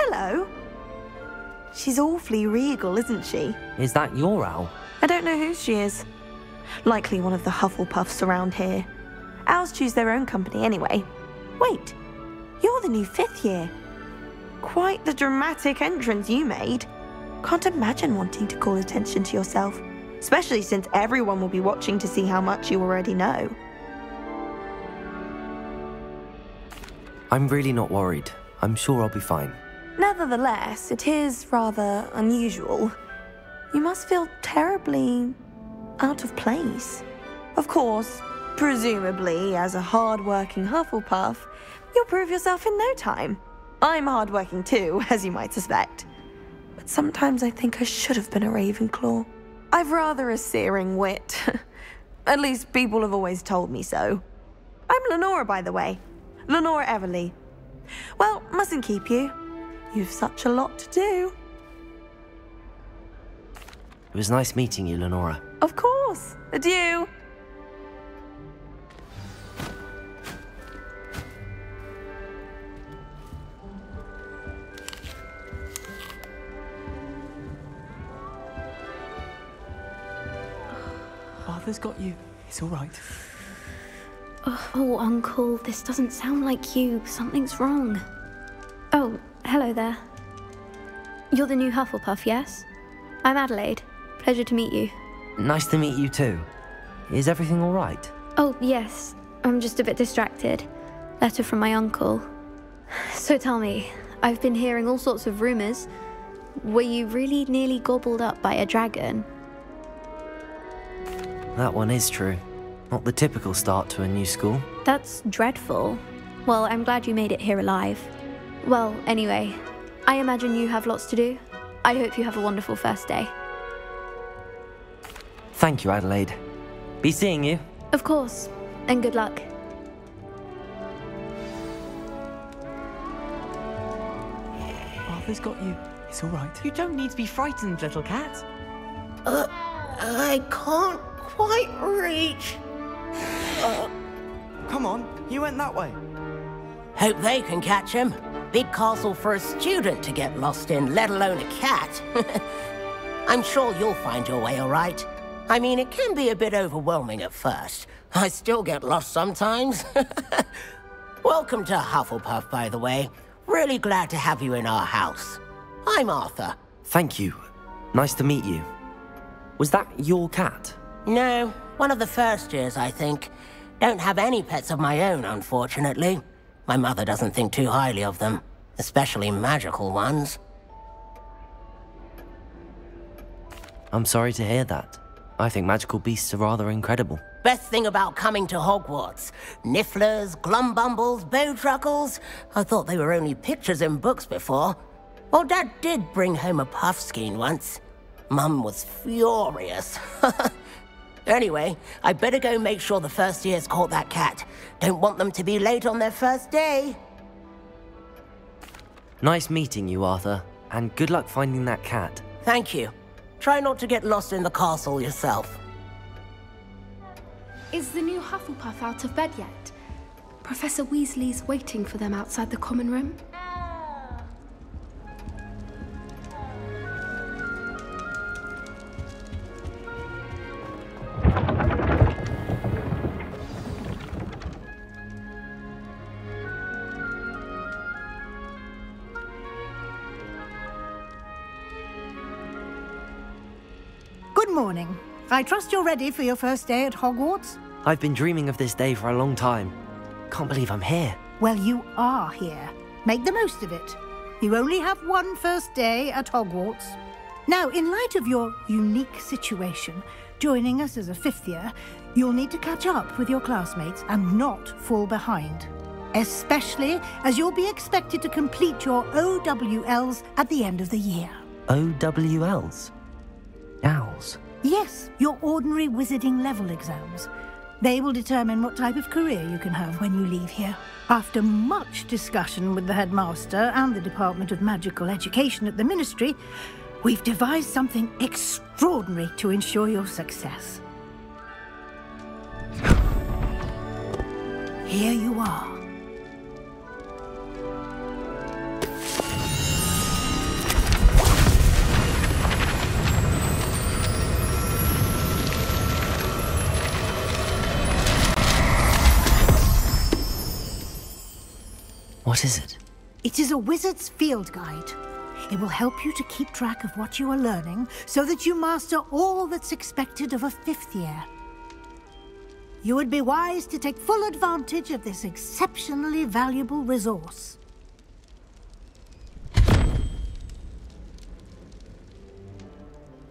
Hello. She's awfully regal, isn't she? Is that your owl? I don't know who she is. Likely one of the Hufflepuffs around here. Owls choose their own company anyway. Wait, you're the new 5th year. Quite the dramatic entrance you made. Can't imagine wanting to call attention to yourself, especially since everyone will be watching to see how much you already know. I'm really not worried. I'm sure I'll be fine. Nevertheless, it is rather unusual. You must feel terribly out of place. Of course, presumably, as a hard-working Hufflepuff, you'll prove yourself in no time. I'm hard-working too, as you might suspect. But sometimes I think I should have been a Ravenclaw. I've rather a searing wit. At least people have always told me so. I'm Lenora, by the way. Lenora Everly. Well, mustn't keep you. You've such a lot to do. It was nice meeting you, Lenora. Of course. Adieu. Arthur's got you. It's all right. Oh, Uncle, this doesn't sound like you. Something's wrong. Oh, hello there. You're the new Hufflepuff, yes? I'm Adelaide. Pleasure to meet you. Nice to meet you too. Is everything all right? Oh, yes. I'm just a bit distracted. Letter from my uncle. So tell me, I've been hearing all sorts of rumors. Were you really nearly gobbled up by a dragon? That one is true. Not the typical start to a new school. That's dreadful. Well, I'm glad you made it here alive. Well, anyway, I imagine you have lots to do. I hope you have a wonderful first day. Thank you, Adelaide. Be seeing you. Of course, and good luck. Arthur's got you. It's all right. You don't need to be frightened, little cat. I can't quite reach. Come on, you went that way. Hope they can catch him. Big castle for a student to get lost in, let alone a cat. I'm sure you'll find your way all right. I mean, it can be a bit overwhelming at first. I still get lost sometimes. Welcome to Hufflepuff, by the way. Really glad to have you in our house. I'm Arthur. Thank you. Nice to meet you. Was that your cat? No, one of the first years, I think. Don't have any pets of my own, unfortunately. My mother doesn't think too highly of them, especially magical ones. I'm sorry to hear that. I think magical beasts are rather incredible. Best thing about coming to Hogwarts. Nifflers, Glumbumbles, Bowtruckles. I thought they were only pictures in books before. Well, Dad did bring home a Puffskein once. Mum was furious. Anyway, I better go make sure the first years caught that cat. Don't want them to be late on their first day. Nice meeting you, Arthur. And good luck finding that cat. Thank you. Try not to get lost in the castle yourself. Is the new Hufflepuff out of bed yet? Professor Weasley's waiting for them outside the common room. Good morning. I trust you're ready for your first day at Hogwarts? I've been dreaming of this day for a long time. Can't believe I'm here. Well, you are here. Make the most of it. You only have one first day at Hogwarts. Now, in light of your unique situation, joining us as a 5th year, you'll need to catch up with your classmates and not fall behind. Especially as you'll be expected to complete your OWLs at the end of the year. OWLs? Owls? Yes, your ordinary wizarding level exams. They will determine what type of career you can have when you leave here. After much discussion with the headmaster and the Department of Magical Education at the Ministry, we've devised something extraordinary to ensure your success. Here you are. What is it? It is a wizard's field guide. It will help you to keep track of what you are learning so that you master all that's expected of a 5th year. You would be wise to take full advantage of this exceptionally valuable resource.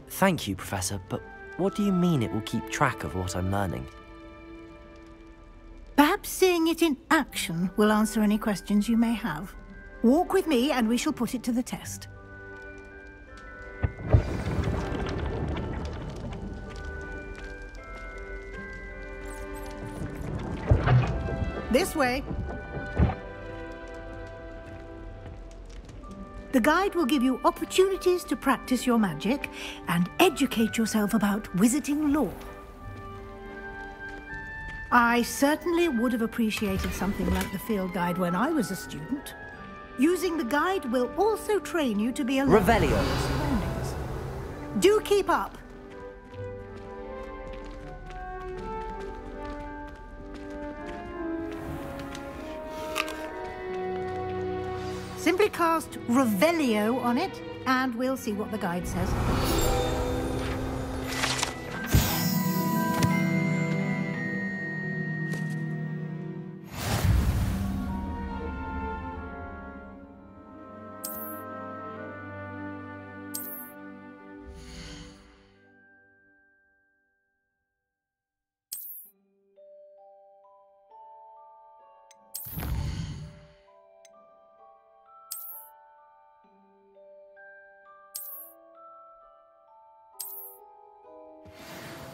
Thank you, Professor, but what do you mean it will keep track of what I'm learning? Perhaps seeing it in action will answer any questions you may have. Walk with me and we shall put it to the test. This way. The guide will give you opportunities to practice your magic and educate yourself about wizarding lore. I certainly would have appreciated something like the field guide when I was a student. Using the guide will also train you to be alert to Revelio. your surroundings. Do keep up. Simply cast Revelio on it, and we'll see what the guide says.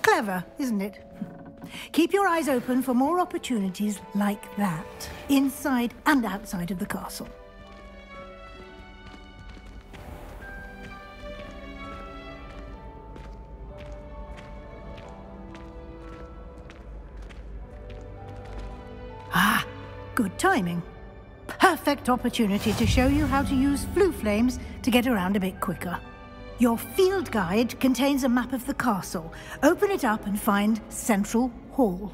Clever, isn't it? Keep your eyes open for more opportunities like that, inside and outside of the castle. Ah, good timing. Perfect opportunity to show you how to use flue flames to get around a bit quicker. Your field guide contains a map of the castle. Open it up and find Central Hall.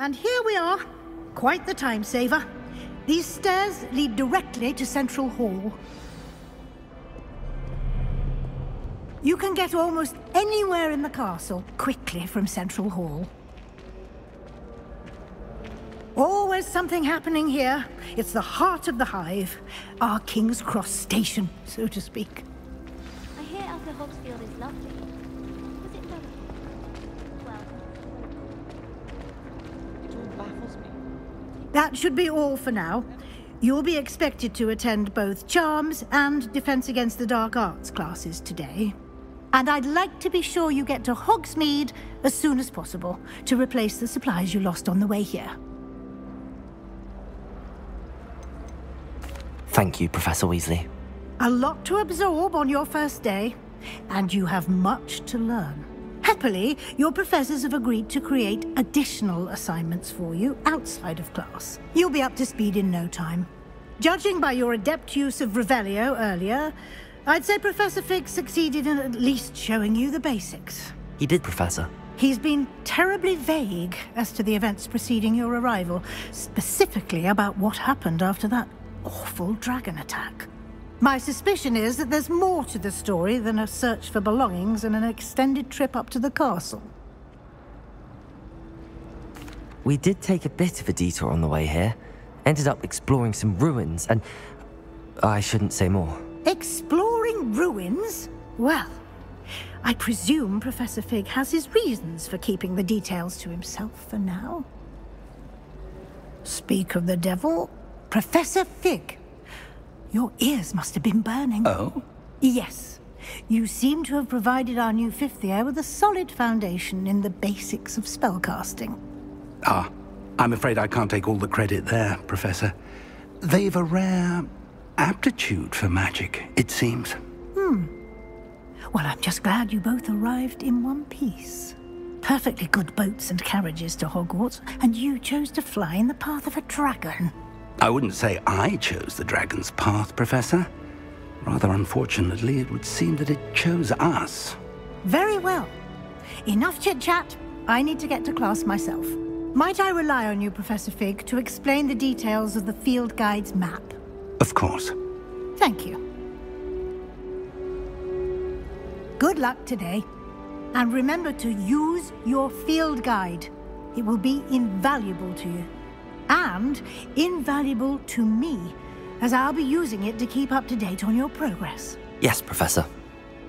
And here we are. Quite the time saver. These stairs lead directly to Central Hall. You can get almost anywhere in the castle quickly from Central Hall. Always something happening here. It's the heart of the hive. Our King's Cross station, so to speak. I hear Elder Hogsfield is lovely. Was it lovely? Well, It all baffles me. That should be all for now. You'll be expected to attend both Charms and Defense Against the Dark Arts classes today. And I'd like to be sure you get to Hogsmeade as soon as possible to replace the supplies you lost on the way here. Thank you, Professor Weasley. A lot to absorb on your first day, and you have much to learn. Happily, your professors have agreed to create additional assignments for you outside of class. You'll be up to speed in no time. Judging by your adept use of Revelio earlier, I'd say Professor Fig succeeded in at least showing you the basics. He did, Professor. He's been terribly vague as to the events preceding your arrival, specifically about what happened after that awful dragon attack. My suspicion is that there's more to the story than a search for belongings and an extended trip up to the castle. We did take a bit of a detour on the way here. Ended up exploring some ruins, and I shouldn't say more. Exploring ruins? Well, I presume Professor Fig has his reasons for keeping the details to himself for now. Speak of the devil, Professor Fig. Your ears must have been burning. Oh? Yes. You seem to have provided our new fifth year with a solid foundation in the basics of spellcasting. Ah, I'm afraid I can't take all the credit there, Professor. They've a rare aptitude for magic, it seems. Well, I'm just glad you both arrived in one piece. Perfectly good boats and carriages to Hogwarts, and you chose to fly in the path of a dragon. I wouldn't say I chose the dragon's path, Professor. Rather unfortunately, it would seem that it chose us. Very well. Enough chit-chat. I need to get to class myself. Might I rely on you, Professor Fig, to explain the details of the field guide's map? Of course. Thank you. Good luck today. And remember to use your field guide. It will be invaluable to you. And invaluable to me, as I'll be using it to keep up to date on your progress. Yes, Professor.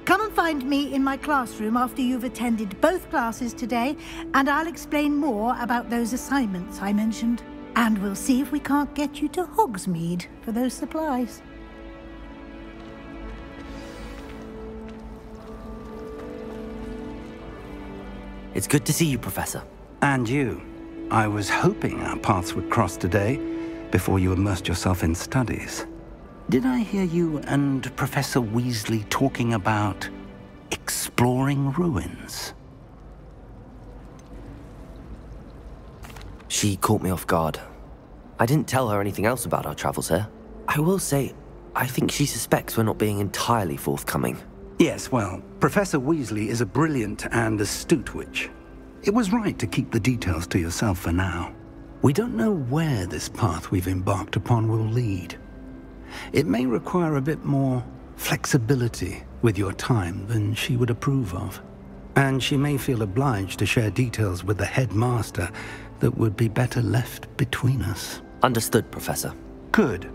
Come and find me in my classroom after you've attended both classes today, and I'll explain more about those assignments I mentioned. And we'll see if we can't get you to Hogsmeade for those supplies. It's good to see you, Professor. And you. I was hoping our paths would cross today, before you immersed yourself in studies. Did I hear you and Professor Weasley talking about exploring ruins? She caught me off guard. I didn't tell her anything else about our travels here. I will say, I think she suspects we're not being entirely forthcoming. Yes, well, Professor Weasley is a brilliant and astute witch. It was right to keep the details to yourself for now. We don't know where this path we've embarked upon will lead. It may require a bit more flexibility with your time than she would approve of. And she may feel obliged to share details with the headmaster that would be better left between us. Understood, Professor. Good.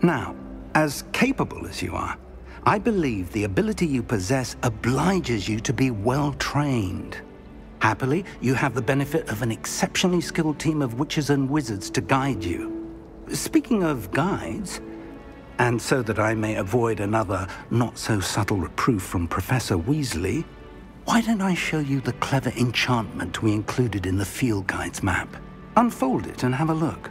Now, as capable as you are, I believe the ability you possess obliges you to be well trained. Happily, you have the benefit of an exceptionally skilled team of witches and wizards to guide you. Speaking of guides, and so that I may avoid another not-so-subtle reproof from Professor Weasley, why don't I show you the clever enchantment we included in the field guide's map? Unfold it and have a look.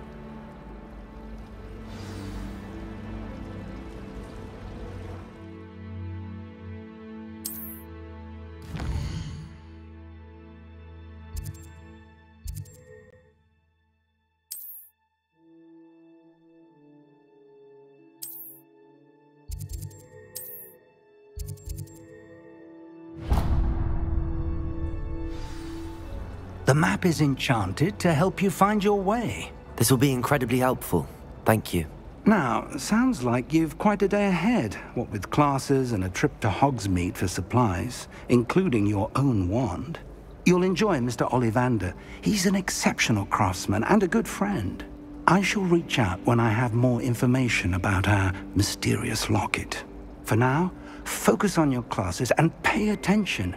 The map is enchanted to help you find your way. This will be incredibly helpful. Thank you. Now, sounds like you've quite a day ahead, what with classes and a trip to Hogsmeade for supplies, including your own wand. You'll enjoy Mr. Ollivander. He's an exceptional craftsman and a good friend. I shall reach out when I have more information about our mysterious locket. For now, focus on your classes and pay attention.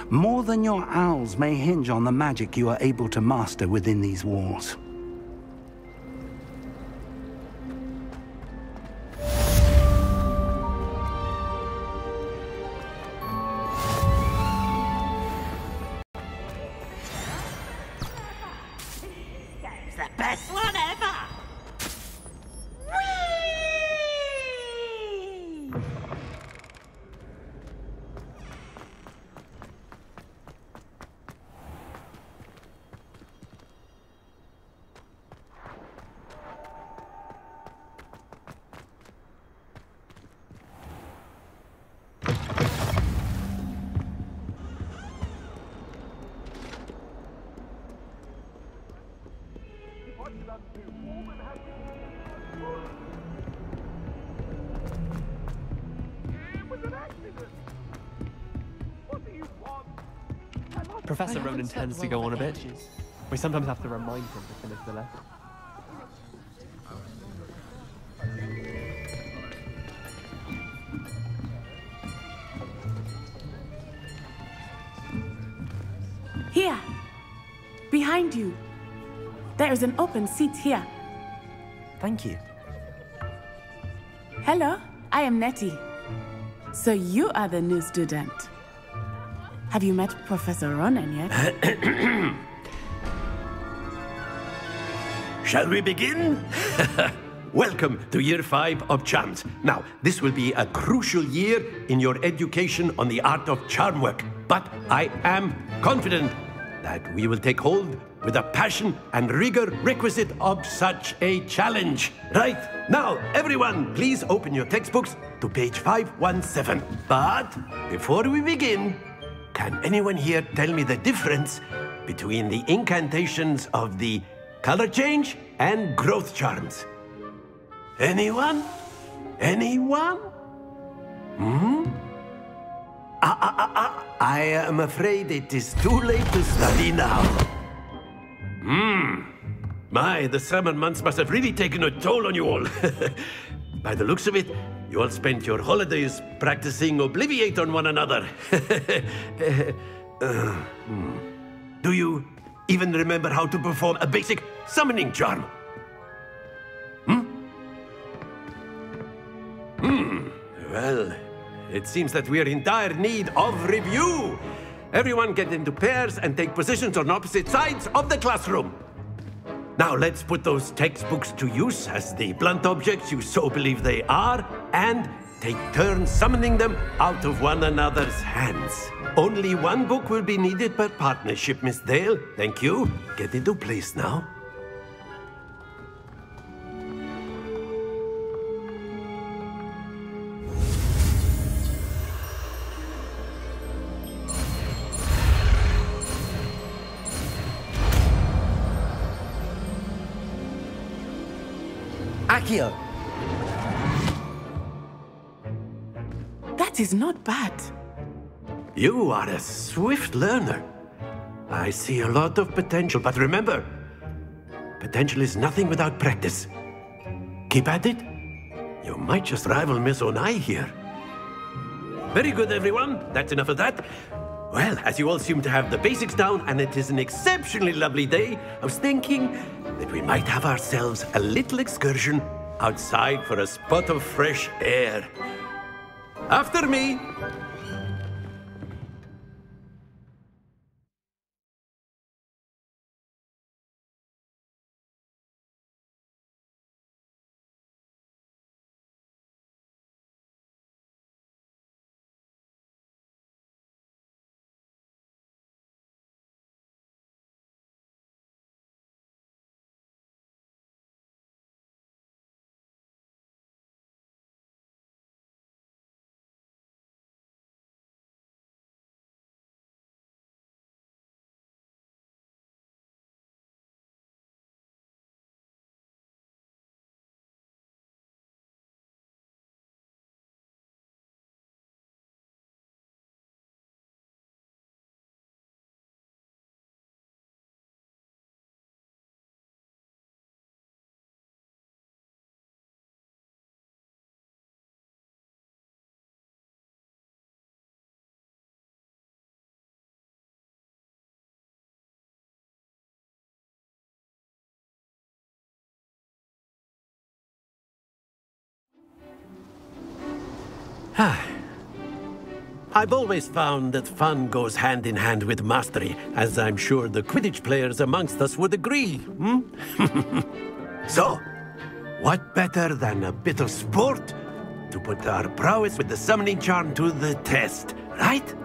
More than your owls may hinge on the magic you are able to master within these walls. Professor Ronan tends to go on a bit. We sometimes have to remind him to finish the lesson. Here! Behind you! There is an open seat here. Thank you. Hello, I am Nettie. So you are the new student. Have you met Professor Ronan yet? Shall we begin? Welcome to Year 5 of Charms. Now, this will be a crucial year in your education on the art of charm work. But I am confident that we will take hold with the passion and rigor requisite of such a challenge. Right, now, everyone, please open your textbooks to page 517. But before we begin, can anyone here tell me the difference between the incantations of the color change and growth charms? Anyone? Anyone? I am afraid it is too late to study now. My, the summer months must have really taken a toll on you all. By the looks of it, you all spent your holidays practicing Obliviate on one another. Do you even remember how to perform a basic summoning charm? Well, it seems that we are in dire need of review. Everyone get into pairs and take positions on opposite sides of the classroom. Now let's put those textbooks to use as the blunt objects you so believe they are, and take turns summoning them out of one another's hands. Only one book will be needed per partnership, Miss Dale. Thank you. Get into place now. Accio! That is not bad. You are a swift learner. I see a lot of potential, but remember, potential is nothing without practice. Keep at it. You might just rival Miss Onai here. Very good, everyone. That's enough of that. Well, as you all seem to have the basics down, and it is an exceptionally lovely day, I was thinking that we might have ourselves a little excursion outside for a spot of fresh air. After me. I've always found that fun goes hand in hand with mastery, as I'm sure the Quidditch players amongst us would agree. So, what better than a bit of sport to put our prowess with the summoning charm to the test, right?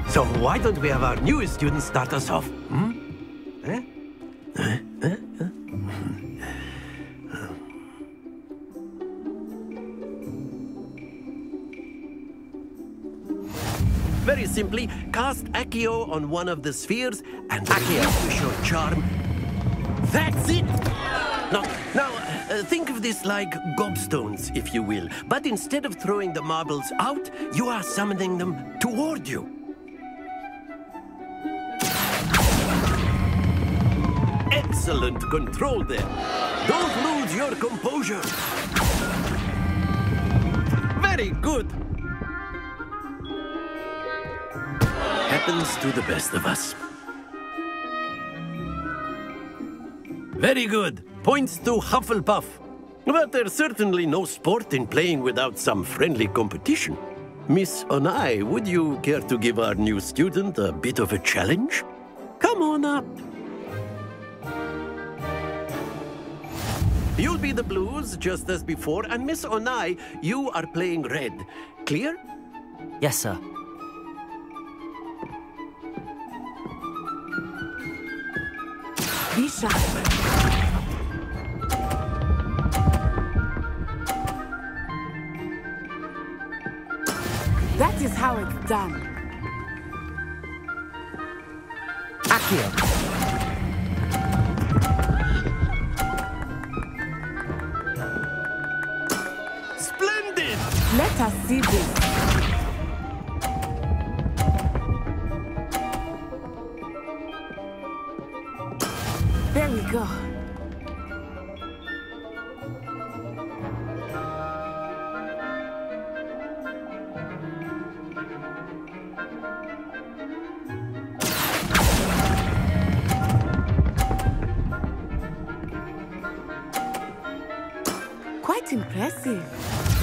So why don't we have our newest student start us off? Very simply, cast Accio on one of the spheres and relinquish your charm. That's it! Now, think of this like gobstones, if you will. But instead of throwing the marbles out, you are summoning them toward you. Excellent control there. Don't lose your composure. Very good. Happens to the best of us. Very good. Points to Hufflepuff. But there's certainly no sport in playing without some friendly competition. Miss Onai, would you care to give our new student a bit of a challenge? Come on up. You'll be the blues, just as before, and Miss Onai, you are playing red. Clear? Yes, sir. Be sharp. That is how it's done. Accio. Splendid! Let us see this. There we go. Quite impressive.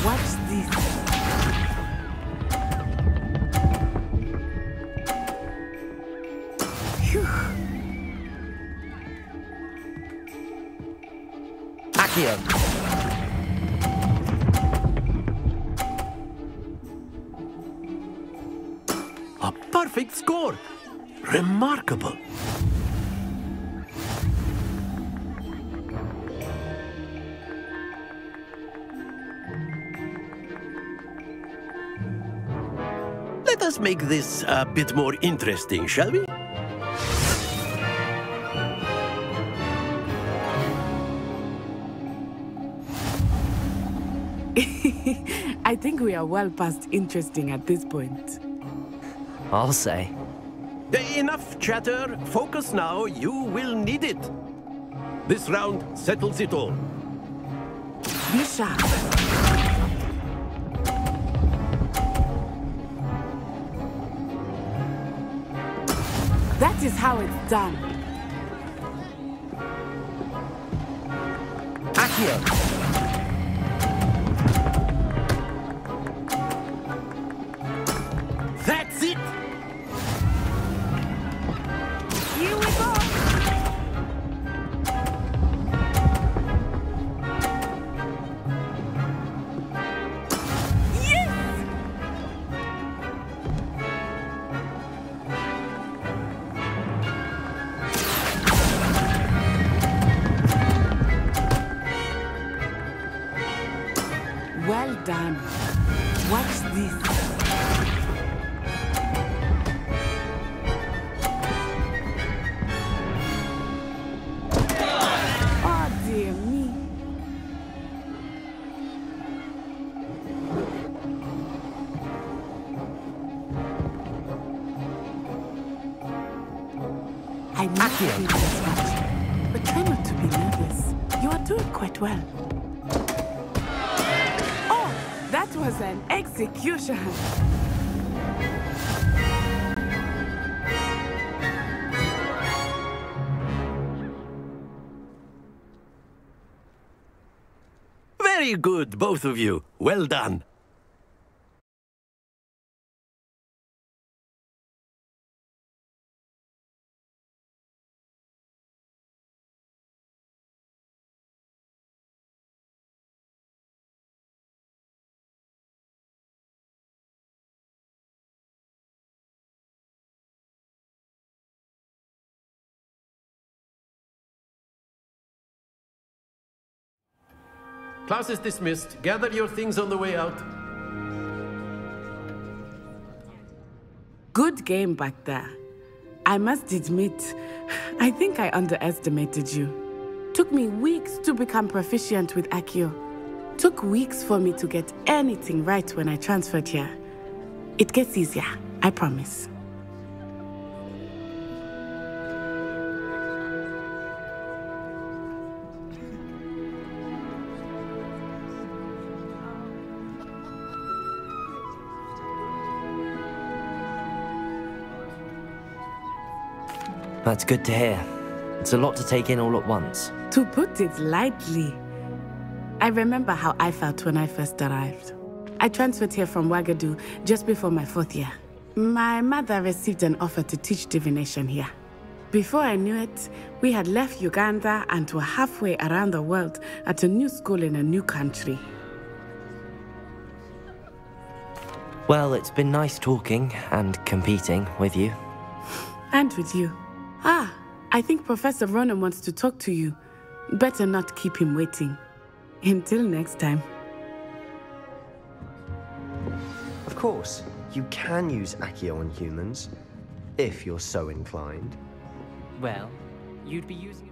Watch this. Phew. Accio. A perfect score. Remarkable. Let us make this a bit more interesting, shall we? I think we are well past interesting at this point. I'll say. Enough chatter. Focus now. You will need it. This round settles it all. Be sharp. That is how it's done. Accio. That's it! Here we go! Yes! Well done. Watch this. I know you feel this much, but try not to be nervous. You are doing quite well. Oh, that was an execution. Very good, both of you. Well done. Class is dismissed. Gather your things on the way out. game back there. I must admit, I think I underestimated you. Took me weeks to become proficient with Accio. Took weeks for me to get anything right when I transferred here. It gets easier, I promise. That's good to hear. It's a lot to take in all at once. To put it lightly, I remember how I felt when I first arrived. I transferred here from Ouagadougou just before my 4th year. My mother received an offer to teach divination here. Before I knew it, we had left Uganda and were halfway around the world at a new school in a new country. Well, it's been nice talking and competing with you. And with you. Ah, I think Professor Ronan wants to talk to you. Better not keep him waiting. Until next time. Of course, you can use Accio on humans, if you're so inclined. Well, you'd be using